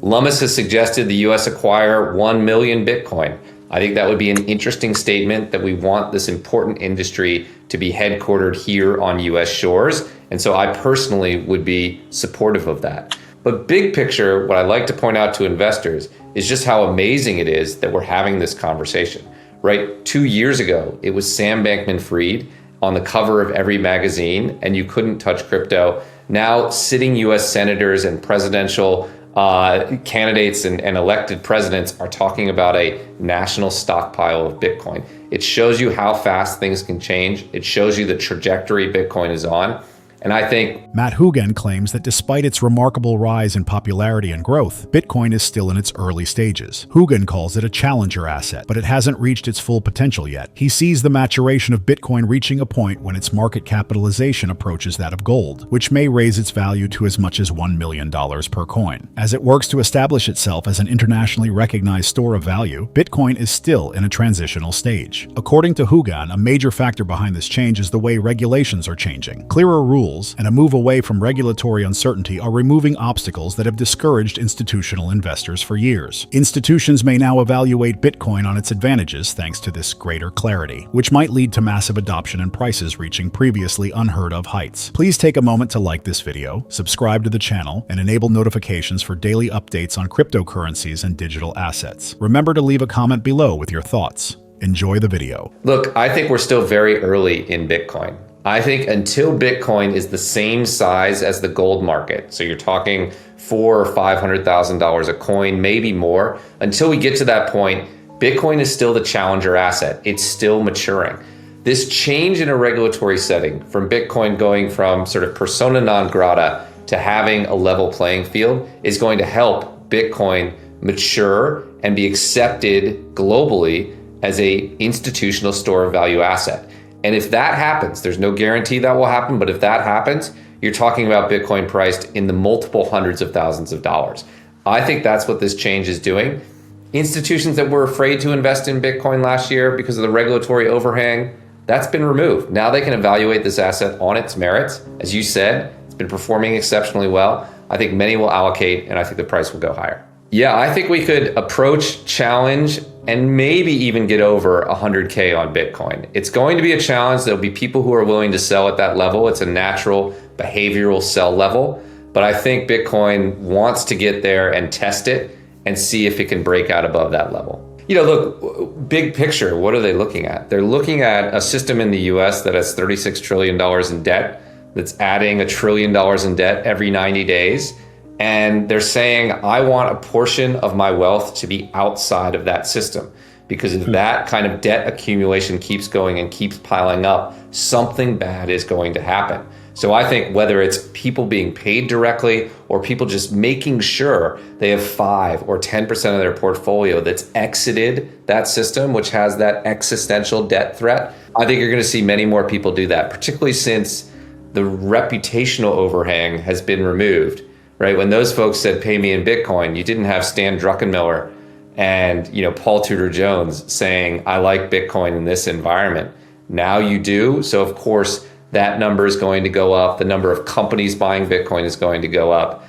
Lummis has suggested the US acquire 1 million Bitcoin. I think that would be an interesting statement that we want this important industry to be headquartered here on US shores. And so I personally would be supportive of that. But big picture, what I like to point out to investors is just how amazing it is that we're having this conversation, right? 2 years ago, it was Sam Bankman-Fried on the cover of every magazine, and you couldn't touch crypto. Now, sitting US senators and presidential candidates and elected presidents are talking about a national stockpile of Bitcoin. It shows you how fast things can change. It shows you the trajectory Bitcoin is on. And I think Matt Hougan claims that despite its remarkable rise in popularity and growth, Bitcoin is still in its early stages. Hougan calls it a challenger asset, but it hasn't reached its full potential yet. He sees the maturation of Bitcoin reaching a point when its market capitalization approaches that of gold, which may raise its value to as much as $1 million per coin. As it works to establish itself as an internationally recognized store of value, Bitcoin is still in a transitional stage. According to Hougan, a major factor behind this change is the way regulations are changing. Clearer rules and a move away from regulatory uncertainty are removing obstacles that have discouraged institutional investors for years. Institutions may now evaluate Bitcoin on its advantages thanks to this greater clarity, which might lead to massive adoption and prices reaching previously unheard-of heights. Please take a moment to like this video, subscribe to the channel, and enable notifications for daily updates on cryptocurrencies and digital assets. Remember to leave a comment below with your thoughts. Enjoy the video. Look, I think we're still very early in Bitcoin. I think until Bitcoin is the same size as the gold market, so you're talking $400,000 or $500,000 a coin, maybe more, until we get to that point, Bitcoin is still the challenger asset. It's still maturing. This change in a regulatory setting from Bitcoin going from sort of persona non grata to having a level playing field is going to help Bitcoin mature and be accepted globally as an institutional store of value asset. And if that happens, there's no guarantee that will happen, but if that happens, you're talking about Bitcoin priced in the multiple hundreds of thousands of dollars. I think that's what this change is doing. Institutions that were afraid to invest in Bitcoin last year because of the regulatory overhang, that's been removed. Now they can evaluate this asset on its merits. As you said, it's been performing exceptionally well. I think many will allocate, and I think the price will go higher. Yeah, I think we could approach, challenge, and maybe even get over 100K on Bitcoin. It's going to be a challenge. There'll be people who are willing to sell at that level. It's a natural behavioral sell level. But I think Bitcoin wants to get there and test it and see if it can break out above that level. You know, look, big picture, what are they looking at? They're looking at a system in the US that has $36 trillion in debt, that's adding $1 trillion in debt every 90 days. And they're saying, I want a portion of my wealth to be outside of that system. Because if that kind of debt accumulation keeps going and keeps piling up, something bad is going to happen. So I think whether it's people being paid directly or people just making sure they have 5 or 10% of their portfolio that's exited that system, which has that existential debt threat, I think you're going to see many more people do that, particularly since the reputational overhang has been removed. Right, when those folks said, pay me in Bitcoin, you didn't have Stan Druckenmiller and Paul Tudor Jones saying, I like Bitcoin in this environment. Now you do. So of course, that number is going to go up. The number of companies buying Bitcoin is going to go up.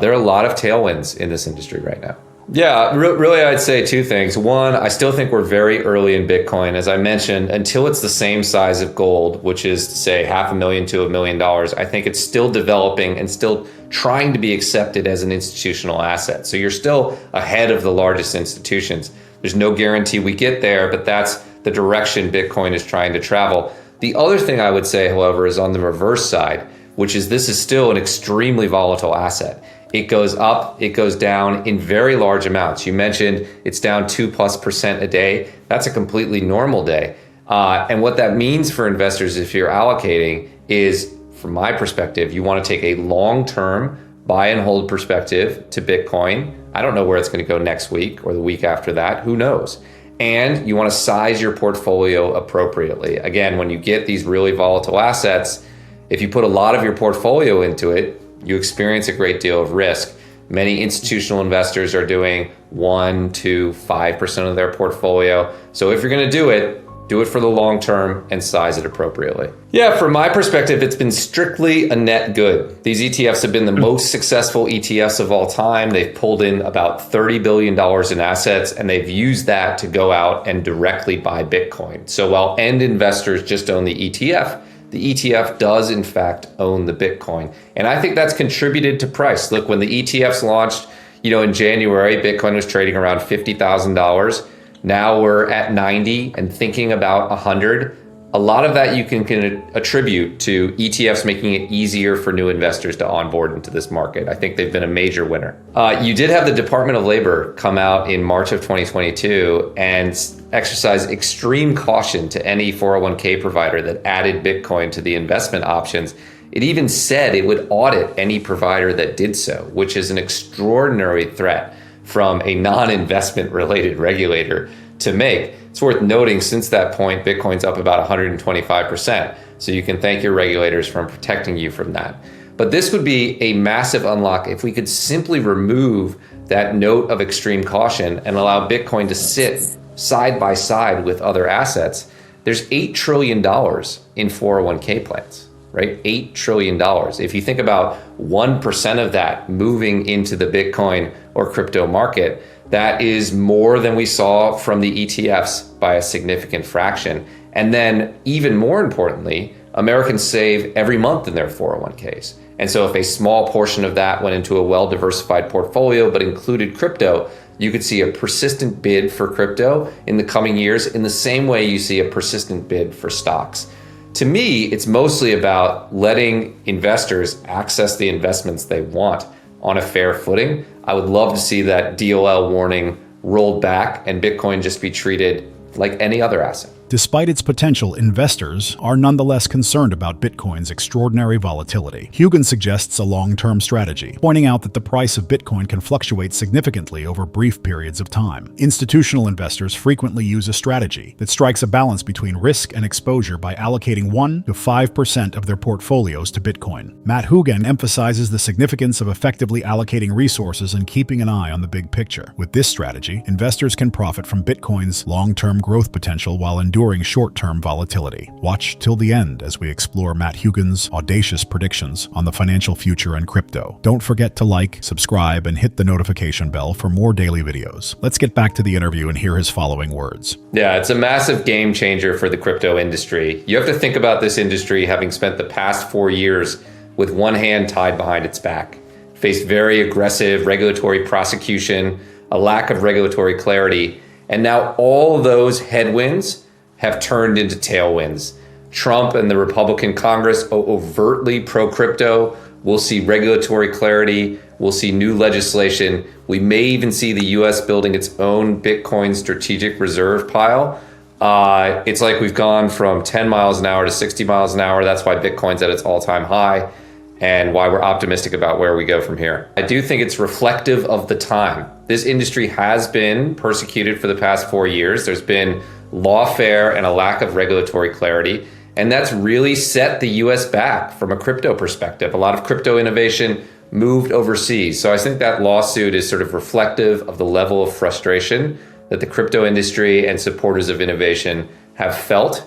There are a lot of tailwinds in this industry right now. Yeah, really, I'd say 2 things. One, I still think we're very early in Bitcoin. As I mentioned, until it's the same size of gold, which is to say $500,000 to $1 million, I think it's still developing and still trying to be accepted as an institutional asset. So you're still ahead of the largest institutions. There's no guarantee we get there, but that's the direction Bitcoin is trying to travel. The other thing I would say, however, is on the reverse side, which is this is still an extremely volatile asset. It goes up, it goes down in very large amounts. You mentioned it's down 2+% a day. That's a completely normal day. And what that means for investors, if you're allocating, is from my perspective, you want to take a long-term buy and hold perspective to Bitcoin. I don't know where it's going to go next week or the week after that. Who knows? And you want to size your portfolio appropriately. Again, when you get these really volatile assets, if you put a lot of your portfolio into it, you experience a great deal of risk. Many institutional investors are doing 1 to 5% of their portfolio. So if you're going to do it, do it for the long term, and size it appropriately. Yeah, from my perspective, it's been strictly a net good. These ETFs have been the most successful ETFs of all time. They've pulled in about $30 billion in assets, and they've used that to go out and directly buy Bitcoin. So while end investors just own the ETF does in fact own the Bitcoin. And I think that's contributed to price. Look, when the ETFs launched, in January, Bitcoin was trading around $50,000. Now we're at 90 and thinking about 100. A lot of that you can attribute to ETFs making it easier for new investors to onboard into this market. I think they've been a major winner. You did have the Department of Labor come out in March of 2022 and exercise extreme caution to any 401k provider that added Bitcoin to the investment options. It even said it would audit any provider that did so, which is an extraordinary threat from a non-investment related regulator to make. It's worth noting since that point, Bitcoin's up about 125%. So you can thank your regulators for protecting you from that. But this would be a massive unlock if we could simply remove that note of extreme caution and allow Bitcoin to sit side by side with other assets. There's $8 trillion in 401k plans. Right? $8 trillion. If you think about 1% of that moving into the Bitcoin or crypto market, that is more than we saw from the ETFs by a significant fraction. And then even more importantly, Americans save every month in their 401ks. And so if a small portion of that went into a well-diversified portfolio, but included crypto, you could see a persistent bid for crypto in the coming years in the same way you see a persistent bid for stocks. To me, it's mostly about letting investors access the investments they want on a fair footing. I would love to see that DOL warning rolled back and Bitcoin just be treated like any other asset. Despite its potential, investors are nonetheless concerned about Bitcoin's extraordinary volatility. Hougan suggests a long-term strategy, pointing out that the price of Bitcoin can fluctuate significantly over brief periods of time. Institutional investors frequently use a strategy that strikes a balance between risk and exposure by allocating 1 to 5% of their portfolios to Bitcoin. Matt Hougan emphasizes the significance of effectively allocating resources and keeping an eye on the big picture. With this strategy, investors can profit from Bitcoin's long-term growth potential while enduring short-term volatility. Watch till the end as we explore Matt Hougan's audacious predictions on the financial future and crypto. Don't forget to like, subscribe, and hit the notification bell for more daily videos. Let's get back to the interview and hear his following words. Yeah, it's a massive game changer for the crypto industry. You have to think about this industry having spent the past 4 years with one hand tied behind its back, faced very aggressive regulatory prosecution, a lack of regulatory clarity, and now all those headwinds have turned into tailwinds. Trump and the Republican Congress overtly pro-crypto. We'll see regulatory clarity. We'll see new legislation. We may even see the US building its own Bitcoin strategic reserve pile. It's like we've gone from 10 miles an hour to 60 miles an hour. That's why Bitcoin's at its all-time high and why we're optimistic about where we go from here. I do think it's reflective of the time. This industry has been persecuted for the past 4 years. There's been lawfare and a lack of regulatory clarity. And that's really set the US back from a crypto perspective. A lot of crypto innovation moved overseas. So I think that lawsuit is sort of reflective of the level of frustration that the crypto industry and supporters of innovation have felt.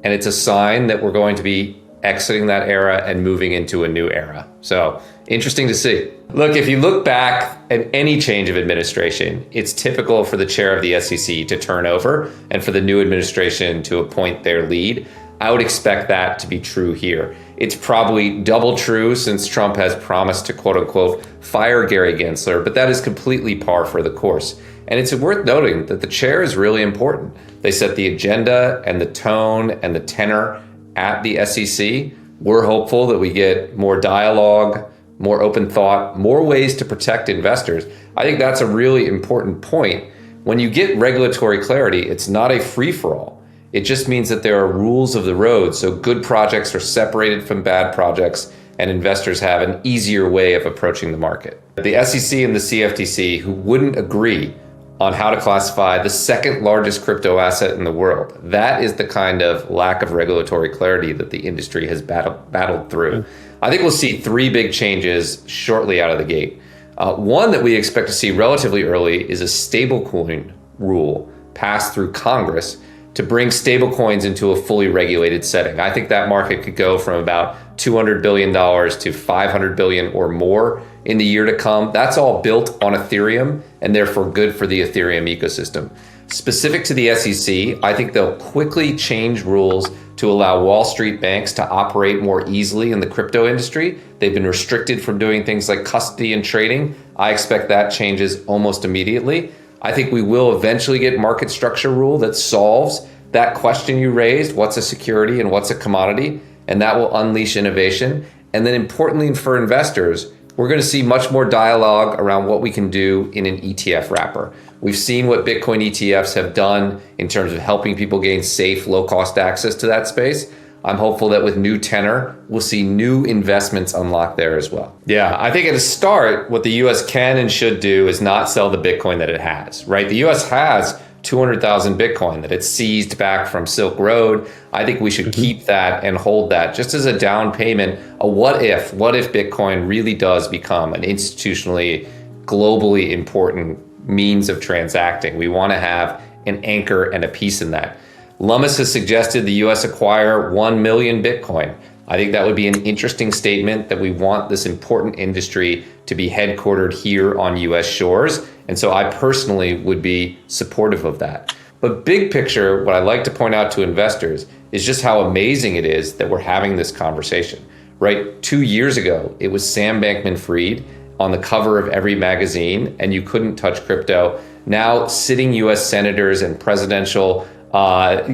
And it's a sign that we're going to be exiting that era and moving into a new era. So interesting to see. Look, if you look back at any change of administration, it's typical for the chair of the SEC to turn over and for the new administration to appoint their lead. I would expect that to be true here. It's probably double true since Trump has promised to quote unquote fire Gary Gensler, but that is completely par for the course. And it's worth noting that the chair is really important. They set the agenda and the tone and the tenor at the SEC. We're hopeful that we get more dialogue, more open thought, more ways to protect investors. I think that's a really important point. When you get regulatory clarity, it's not a free-for-all. It just means that there are rules of the road, so good projects are separated from bad projects and investors have an easier way of approaching the market. The SEC and the CFTC, who wouldn't agree on how to classify the second largest crypto asset in the world. That is the kind of lack of regulatory clarity that the industry has battled through. I think we'll see 3 big changes shortly out of the gate. One that we expect to see relatively early is a stablecoin rule passed through Congress to bring stablecoins into a fully regulated setting. I think that market could go from about $200 billion to $500 billion or more in the year to come. That's all built on Ethereum and therefore good for the Ethereum ecosystem. Specific to the SEC, I think they'll quickly change rules to allow Wall Street banks to operate more easily in the crypto industry. They've been restricted from doing things like custody and trading. I expect that changes almost immediately. I think we will eventually get market structure rule that solves that question you raised, what's a security and what's a commodity, and that will unleash innovation. And then importantly for investors, we're going to see much more dialogue around what we can do in an ETF wrapper. We've seen what Bitcoin ETFs have done in terms of helping people gain safe, low-cost access to that space. I'm hopeful that with new tenor, we'll see new investments unlocked there as well. Yeah, I think at the start, what the US can and should do is not sell the Bitcoin that it has, right? The US has 200,000 Bitcoin that it seized back from Silk Road. I think we should keep that and hold that just as a down payment. A what if Bitcoin really does become an institutionally, globally important means of transacting? We want to have an anchor and a piece in that. Lummis has suggested the US acquire 1 million Bitcoin. I think that would be an interesting statement that we want this important industry to be headquartered here on US shores. And so I personally would be supportive of that. But big picture, what I like to point out to investors is just how amazing it is that we're having this conversation, right? 2 years ago, it was Sam Bankman-Fried on the cover of every magazine and you couldn't touch crypto. Now sitting US senators and presidential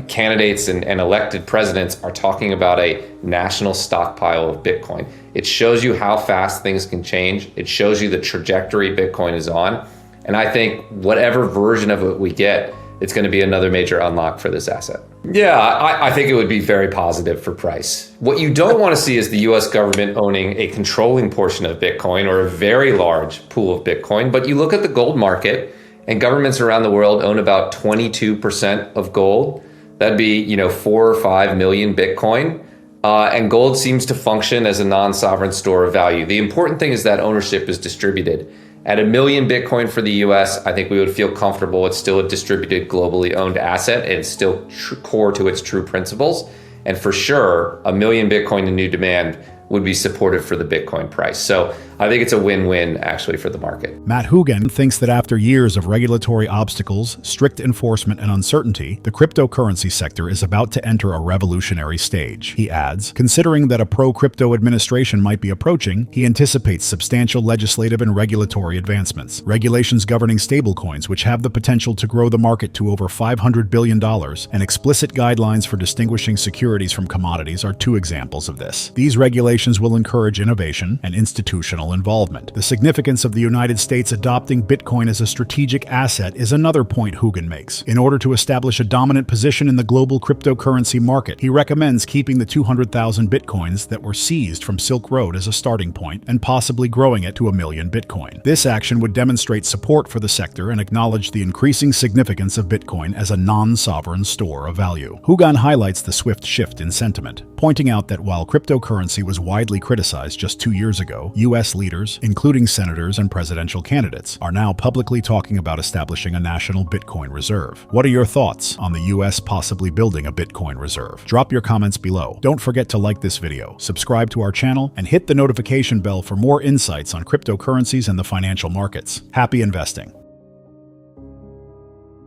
candidates and elected presidents are talking about a national stockpile of Bitcoin. It shows you how fast things can change. It shows you the trajectory Bitcoin is on. And I think whatever version of it we get, it's going to be another major unlock for this asset. Yeah, I think it would be very positive for price. What you don't want to see is the US government owning a controlling portion of Bitcoin or a very large pool of Bitcoin. But you look at the gold market, and governments around the world own about 22% of gold. That'd be, 4 or 5 million Bitcoin. And gold seems to function as a non-sovereign store of value. The important thing is that ownership is distributed. At 1 million Bitcoin for the US, I think we would feel comfortable. It's still a distributed, globally owned asset, and it's still core to its true principles. And for sure, 1 million Bitcoin in new demand would be supportive for the Bitcoin price. So I think it's a win-win actually for the market. Matt Hougan thinks that after years of regulatory obstacles, strict enforcement, and uncertainty, the cryptocurrency sector is about to enter a revolutionary stage. He adds, considering that a pro-crypto administration might be approaching, he anticipates substantial legislative and regulatory advancements. Regulations governing stablecoins, which have the potential to grow the market to over $500 billion, and explicit guidelines for distinguishing securities from commodities are two examples of this. These regulations will encourage innovation and institutional involvement. The significance of the United States adopting Bitcoin as a strategic asset is another point Hougan makes. In order to establish a dominant position in the global cryptocurrency market, he recommends keeping the 200,000 Bitcoins that were seized from Silk Road as a starting point and possibly growing it to 1 million Bitcoin. This action would demonstrate support for the sector and acknowledge the increasing significance of Bitcoin as a non-sovereign store of value. Hougan highlights the swift shift in sentiment, pointing out that while cryptocurrency was widely criticized just 2 years ago, U.S. leaders, including senators and presidential candidates, are now publicly talking about establishing a national Bitcoin reserve. What are your thoughts on the U.S. possibly building a Bitcoin reserve? Drop your comments below. Don't forget to like this video, subscribe to our channel, and hit the notification bell for more insights on cryptocurrencies and the financial markets. Happy investing!